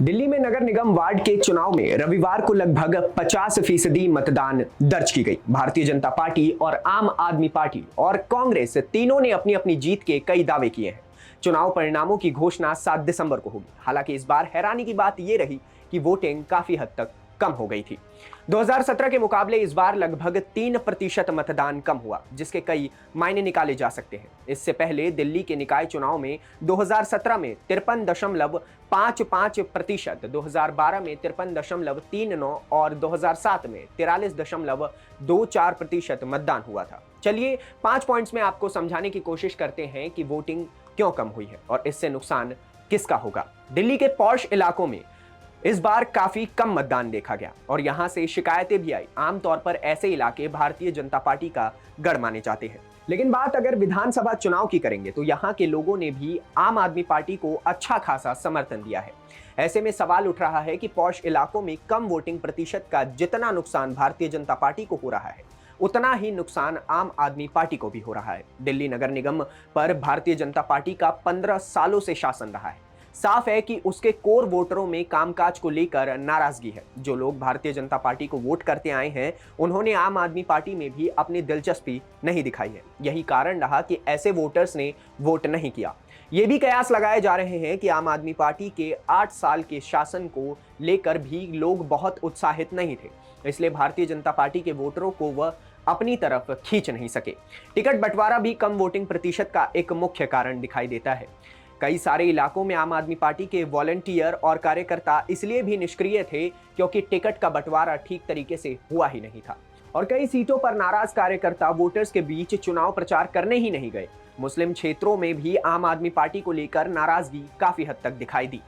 दिल्ली में नगर निगम वार्ड के चुनाव में रविवार को लगभग 50% मतदान दर्ज की गई। भारतीय जनता पार्टी और आम आदमी पार्टी और कांग्रेस तीनों ने अपनी अपनी जीत के कई दावे किए हैं। चुनाव परिणामों की घोषणा 7 दिसंबर को होगी। हालांकि इस बार हैरानी की बात यह रही कि वोटिंग काफी हद तक कम हो गई थी। 2017 के मुकाबले इस बार लगभग 3% मतदान कम हुआ, जिसके कई मायने निकाले जा सकते हैं। इससे पहले दिल्ली के निकाय चुनाव में 2017 में 53.55%, 2012 में 53.39% और 2007 में 43.24% मतदान हुआ था। चलिए 5 पॉइंट्स में आपको समझाने की कोशिश करते हैं कि वोटिंग क्यों कम हुई है और इससे नुकसान किसका होगा। दिल्ली के पॉश इलाकों में इस बार काफी कम मतदान देखा गया और यहां से शिकायतें भी आई। आमतौर पर ऐसे इलाके भारतीय जनता पार्टी का गढ़ माने जाते हैं। लेकिन बात अगर विधानसभा चुनाव की करेंगे तो यहां के लोगों ने भी आम आदमी पार्टी को अच्छा खासा समर्थन दिया है। ऐसे में सवाल उठ रहा है कि पॉश इलाकों में कम वोटिंग प्रतिशत का जितना नुकसान भारतीय जनता पार्टी को हो रहा है, उतना ही नुकसान आम आदमी पार्टी को भी हो रहा है। दिल्ली नगर निगम पर भारतीय जनता पार्टी का 15 सालों से शासन रहा है। साफ है कि उसके कोर वोटरों में कामकाज को लेकर नाराजगी है। जो लोग भारतीय जनता पार्टी को वोट करते आए हैं, उन्होंने आम आदमी पार्टी में भी अपनी दिलचस्पी नहीं दिखाई है। यही कारण रहा कि ऐसे वोटर्स ने वोट नहीं किया। ये भी कयास लगाए जा रहे हैं कि आम आदमी पार्टी के 8 साल के शासन को लेकर भी लोग बहुत उत्साहित नहीं थे, इसलिए भारतीय जनता पार्टी के वोटरों को वह अपनी तरफ खींच नहीं सके। टिकट बंटवारा भी कम वोटिंग प्रतिशत का एक मुख्य कारण दिखाई देता है। कई सारे इलाकों में आम आदमी पार्टी के वॉलंटियर और कार्यकर्ता इसलिए भी निष्क्रिय थे क्योंकि टिकट का बंटवारा ठीक तरीके से हुआ ही नहीं था और कई सीटों पर नाराज कार्यकर्ता वोटर्स के बीच चुनाव प्रचार करने ही नहीं गए। मुस्लिम क्षेत्रों में भी आम आदमी पार्टी को लेकर नाराजगी काफी हद तक दिखाई दी।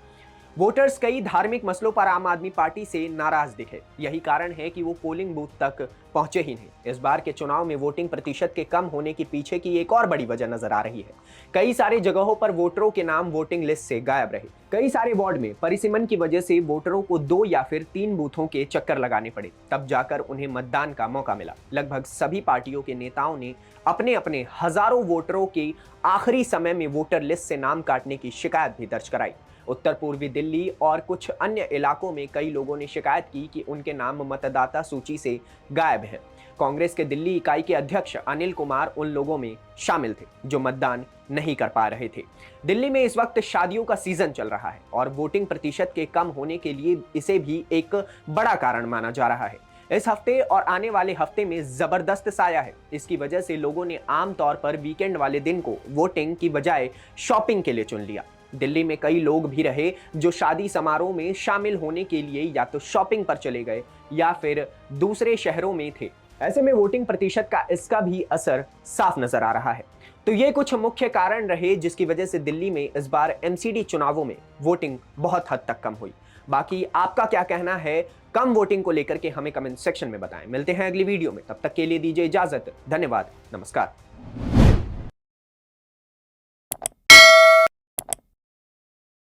वोटर्स कई धार्मिक मसलों पर आम आदमी पार्टी से नाराज दिखे। यही कारण है कि वो पोलिंग बूथ तक पहुंचे ही नहीं। इस बार के चुनाव में वोटिंग प्रतिशत के कम होने के पीछे की एक और बड़ी वजह नजर आ रही है। कई सारे जगहों पर वोटरों के नाम वोटिंग लिस्ट से गायब रहे। कई सारे वार्ड में परिसीमन की वजह से वोटरों को 2 या फिर 3 बूथों के चक्कर लगाने पड़े, तब जाकर उन्हें मतदान का मौका मिला। लगभग सभी पार्टियों के नेताओं ने अपने अपने हजारों वोटरों के आखिरी समय में वोटर लिस्ट से नाम काटने की शिकायत भी दर्ज कराई। उत्तर पूर्वी दिल्ली और कुछ अन्य इलाकों में कई लोगों ने शिकायत की कि उनके नाम मतदाता सूची से गायब हैं। कांग्रेस के दिल्ली इकाई के अध्यक्ष अनिल कुमार उन लोगों में शामिल थे जो मतदान नहीं कर पा रहे थे। दिल्ली में इस वक्त शादियों का सीजन चल रहा है और वोटिंग प्रतिशत के कम होने के लिए इसे भी एक बड़ा कारण माना जा रहा है। इस हफ्ते और आने वाले हफ्ते में जबरदस्त साया है। इसकी वजह से लोगों ने आमतौर पर वीकेंड वाले दिन को वोटिंग की बजाय शॉपिंग के लिए चुन लिया। दिल्ली में कई लोग भी रहे जो शादी समारोह में शामिल होने के लिए या तो शॉपिंग पर चले गए या फिर दूसरे शहरों में थे। ऐसे में वोटिंग प्रतिशत का इसका भी असर साफ नजर आ रहा है। तो ये कुछ मुख्य कारण रहे जिसकी वजह से दिल्ली में इस बार एमसीडी चुनावों में वोटिंग बहुत हद तक कम हुई। बाकी आपका क्या कहना है कम वोटिंग को लेकर के हमें कमेंट सेक्शन में बताएं। मिलते हैं अगली वीडियो में, तब तक के लिए दीजिए इजाजत। धन्यवाद, नमस्कार।